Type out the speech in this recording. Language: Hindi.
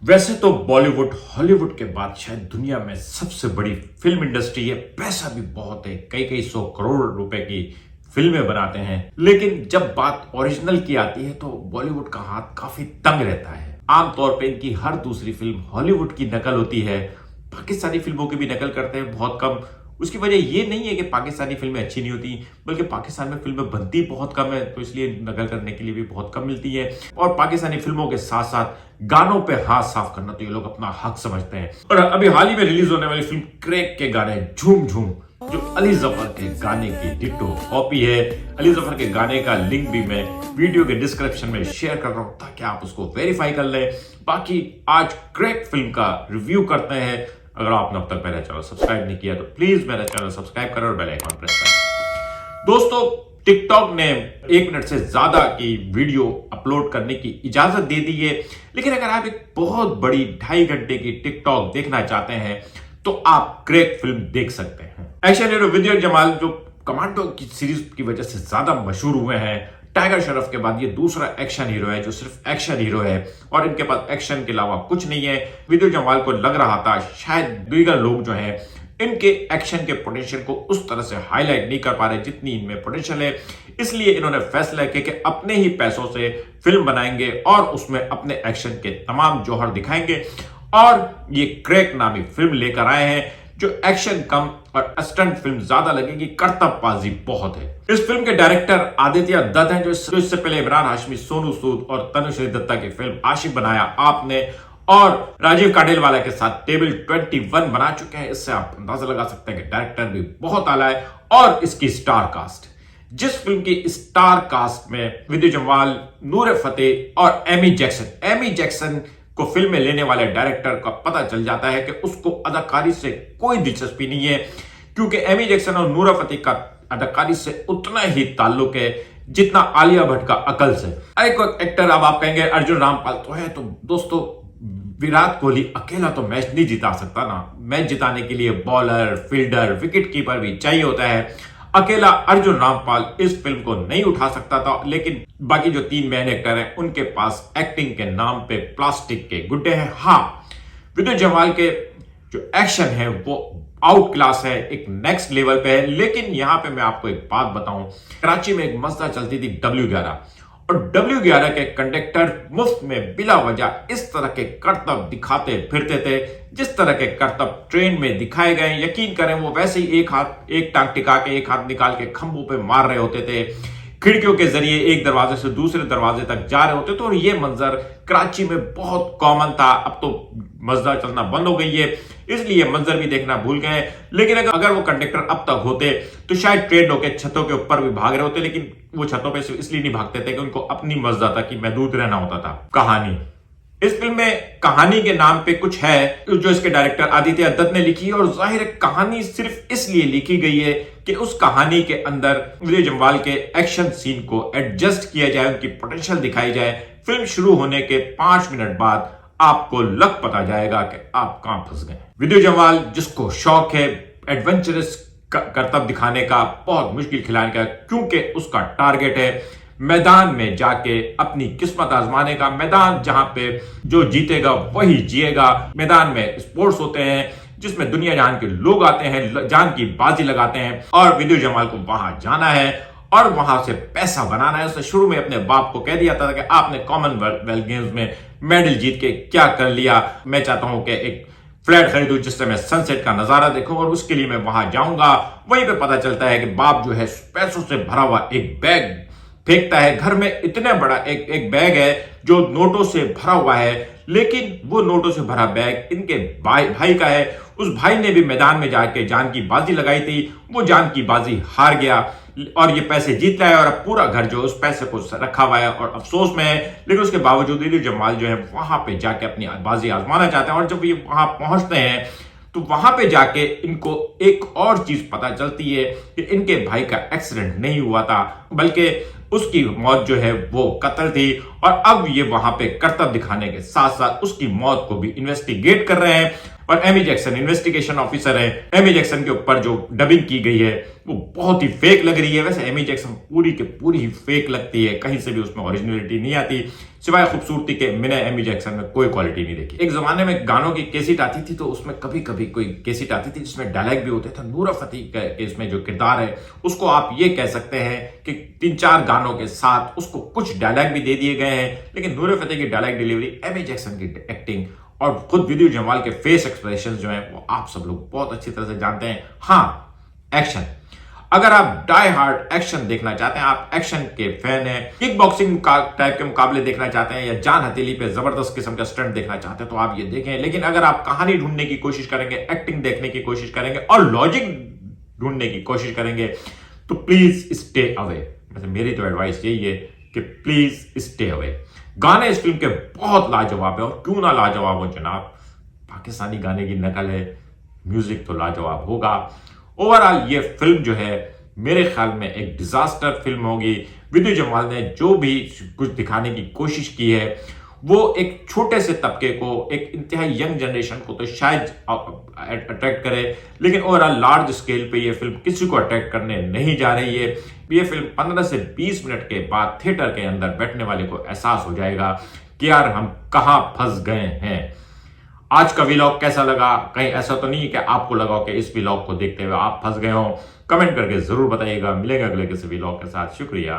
वैसे तो बॉलीवुड हॉलीवुड के बाद शायद दुनिया में सबसे बड़ी फिल्म इंडस्ट्री है। पैसा भी बहुत है, कई कई 100 करोड़ रुपए की फिल्में बनाते हैं। लेकिन जब बात ओरिजिनल की आती है तो बॉलीवुड का हाथ काफी तंग रहता है। आमतौर पे इनकी हर दूसरी फिल्म हॉलीवुड की नकल होती है। पाकिस्तानी फिल्मों की भी नकल करते हैं बहुत कम। उसकी वजह ये नहीं है कि पाकिस्तानी फिल्में अच्छी नहीं होती, बल्कि पाकिस्तान में फिल्में बनती बहुत कम है, तो इसलिए नकल करने के लिए भी बहुत कम मिलती है। और पाकिस्तानी फिल्मों के साथ साथ गानों पे हाथ साफ करना तो ये लोग अपना हक समझते हैं। और अभी हाल ही में रिलीज होने वाली फिल्म क्रैक के गाने झूम झूम, जो अली जफर के गाने की डिट्टो कॉपी है। अली जफर के गाने का लिंक भी मैं वीडियो के डिस्क्रिप्शन में शेयर कर रहा हूं ताकि आप उसको वेरीफाई कर लें। बाकी आज क्रैक फिल्म का रिव्यू करते हैं। अगर आपने अब तक मेरा चैनल सब्सक्राइब नहीं किया तो प्लीज मेरा चैनल सब्सक्राइब करें और बेल आइकन प्रेस करें। दोस्तों, टिकटॉक ने 1 मिनट से ज्यादा की वीडियो अपलोड करने की इजाजत दे दी है, लेकिन अगर आप एक बहुत बड़ी 2.5 घंटे की टिकटॉक देखना चाहते हैं तो आप क्रैक फिल्म देख सकते हैं। एक्शन हीरो विजय जमाल जो कमांडो की सीरीज की वजह से ज्यादा मशहूर हुए हैं, टाइगर श्रॉफ के बाद ये दूसरा एक्शन हीरो है जो सिर्फ एक्शन हीरो है और इनके पास एक्शन के अलावा कुछ नहीं है। विजय जमाल को लग रहा था शायद दीगर लोग जो हैं इनके एक्शन के पोटेंशियल को उस तरह से हाईलाइट नहीं कर पा रहे जितनी इनमें पोटेंशियल है, इसलिए इन्होंने फैसला किया कि अपने ही पैसों से फिल्म बनाएंगे और उसमें अपने एक्शन के तमाम जौहर दिखाएंगे। और ये क्रैक नामी फिल्म लेकर आए हैं जो एक्शन कम और स्टंट फिल्म ज्यादा लगेगी, कर्तव्यबाजी बहुत है। इस फिल्म के डायरेक्टर आदित्य दत्त हैं जो इससे पहले इमरान हाशमी, सोनू सूद और तनुश्री दत्ता की फिल्म आशिक बनाया आपने और राजीव कांडेलवाला के साथ टेबल 21 बना चुके हैं। इससे आप अंदाजा लगा सकते हैं कि डायरेक्टर भी बहुत आला है। और इसकी स्टार कास्ट, जिस फिल्म की स्टार कास्ट में विजय जमाल, नूर फतेह और एमी जैक्सन को फिल्म में लेने वाले डायरेक्टर का पता चल जाता है कि उसको अदाकारी से कोई दिलचस्पी नहीं है, क्योंकि एमी जैक्सन और नूरा फतेह का अदाकारी से उतना ही ताल्लुक है जितना आलिया भट्ट का अकल से। एक एक्टर अब आप कहेंगे अर्जुन रामपाल तो है, तो दोस्तों विराट कोहली अकेला तो मैच नहीं जिता सकता ना। मैच जिताने के लिए बॉलर, फील्डर, विकेट कीपर भी चाहिए होता है। अकेला अर्जुन रामपाल इस फिल्म को नहीं उठा सकता था, लेकिन बाकी जो 3 मेन एक्टर हैं उनके पास एक्टिंग के नाम पे प्लास्टिक के गुड्डे हैं। हाँ, विजय जमाल के जो एक्शन है वो आउट क्लास है, एक नेक्स्ट लेवल पे है। लेकिन यहां पे मैं आपको एक बात बताऊं, कराची में एक मसला चलती थी W11 और W11 के कंडक्टर मुफ्त में बिला वजह इस तरह के करतब दिखाते फिरते थे जिस तरह के करतब ट्रेन में दिखाए गए। यकीन करें वो वैसे ही एक टांग टिका के एक हाथ निकाल के खंभों पे मार रहे होते थे, खिड़कियों के जरिए एक दरवाजे से दूसरे दरवाजे तक जा रहे होते थे। और ये मंजर कराची में बहुत कॉमन था। अब तो मजदा चलना बंद हो गई है, इसलिए मंजर भी देखना भूल गए। लेकिन अगर वो कंडक्टर अब तक होते तो शायद ट्रेनों के छतों के ऊपर भी भाग रहे होते, लेकिन वो छतों पे इसलिए नहीं भागते थे कि उनको अपनी मजदा तक ही महदूद रहना होता था। कहानी, इस फिल्म में कहानी के नाम पे कुछ है जो इसके डायरेक्टर आदित्य दत्त ने लिखी है, और जाहिर है कहानी सिर्फ इसलिए लिखी गई है कि उस कहानी के अंदर विजय जम्वाल के एक्शन सीन को एडजस्ट किया जाए, उनकी पोटेंशियल दिखाई जाए। फिल्म शुरू होने के 5 मिनट बाद आपको लग पता जाएगा कि आप कहां फंस गए। विजय जम्वाल जिसको शौक है एडवेंचरस करतब दिखाने का, बहुत मुश्किल खिलाने का, क्योंकि उसका टारगेट है मैदान में जाके अपनी किस्मत आजमाने का। मैदान जहां पे जो जीतेगा वही जिएगा। मैदान में स्पोर्ट्स होते हैं जिसमें दुनिया जहान के लोग आते हैं, जान की बाजी लगाते हैं, और विजय जमाल को वहां जाना है और वहां से पैसा बनाना है। उसने शुरू में अपने बाप को कह दिया था कि आपने कॉमनवेल्थ गेम्स में मेडल जीत के क्या कर लिया, मैं चाहता हूं कि एक फ्लैट खरीदूं जिससे मैं सनसेट का नजारा देखूं और उसके लिए मैं वहां जाऊंगा। वहीं पे पता चलता है कि बाप जो है पैसों से भरा हुआ एक बैग फेंकता है। घर में इतने बड़ा एक बैग है जो नोटों से भरा हुआ है, लेकिन वो नोटों से भरा बैग इनके भाई का है। उस भाई ने भी मैदान में जाके जान की बाजी लगाई थी, वो जान की बाजी हार गया और ये पैसे जीत रहा है और अब पूरा घर जो उस पैसे को रखा हुआ है और अफसोस में है। लेकिन उसके बावजूद विजय जमाल जो है वहां पे जाके अपनी बाजी आजमाना चाहते हैं, और जब ये वहां पहुंचते हैं तो वहां पे जाके इनको एक और चीज पता चलती है कि इनके भाई का एक्सीडेंट नहीं हुआ था, बल्कि उसकी मौत जो है वो कत्ल थी। और अब ये वहां पे करतब दिखाने के साथ साथ उसकी मौत को भी इन्वेस्टिगेट कर रहे हैं। और एमी जैक्सन इन्वेस्टिगेशन ऑफिसर है। एमी जैक्सन के ऊपर जो डबिंग की गई है वो बहुत ही फेक लग रही है। वैसे एमी जैक्सन पूरी के पूरी ही फेक लगती है, कहीं से भी उसमें ओरिजिनलिटी नहीं आती। सिवाय खूबसूरती के मैंने एमी जैक्सन में कोई क्वालिटी नहीं देखी। एक जमाने में गानों की कैसेट आती थी तो उसमें कभी कभी कोई कैसेट आती थी जिसमें डायलॉग भी होते थे। नूरा फतेही के इसमें जो किरदार है उसको आप ये कह सकते हैं कि 3-4 गानों के साथ उसको कुछ डायलॉग भी दे दिए गए हैं, लेकिन नूरा फतेही की डायलॉग डिलीवरी, एमी जैक्सन की एक्टिंग और खुद विद्युत जमाल के फेस एक्सप्रेशन जो है वो आप सब लोग बहुत अच्छी तरह से जानते हैं। हाँ, एक्शन, अगर आप डाई हार्ड एक्शन देखना चाहते हैं, आप एक्शन के फैन हैं, किक बॉक्सिंग टाइप के मुकाबले देखना चाहते हैं या जान हथेली पे जबरदस्त किस्म का स्टंट देखना चाहते हैं तो आप ये देखें। लेकिन अगर आप कहानी ढूंढने की कोशिश करेंगे, एक्टिंग देखने की कोशिश करेंगे और लॉजिक ढूंढने की कोशिश करेंगे तो प्लीज स्टे अवे। मेरी तो एडवाइस यही है कि प्लीज स्टे अवे। गाने इस फिल्म के बहुत लाजवाब है और क्यों ना लाजवाब हो जनाब, पाकिस्तानी गाने की नकल है, म्यूजिक तो लाजवाब होगा। ओवरऑल ये फिल्म जो है मेरे ख्याल में एक डिजास्टर फिल्म होगी। विद्युत जमाल ने जो भी कुछ दिखाने की कोशिश की है वो एक छोटे से तबके को, एक इंतहाई यंग जनरेशन को तो शायद अट्रैक्ट करे, लेकिन ओवरऑल लार्ज स्केल पे ये फिल्म किसी को अट्रैक्ट करने नहीं जा रही है। ये फिल्म 15 से 20 मिनट के बाद थिएटर के अंदर बैठने वाले को एहसास हो जाएगा कि यार हम कहां फंस गए हैं। आज का व्लॉग कैसा लगा? कहीं ऐसा तो नहीं है कि आपको लगा कि इस व्लॉग को देखते हुए आप फंस गए हो? कमेंट करके जरूर बताइएगा। मिलेंगे अगले किसी व्लॉग के साथ। शुक्रिया।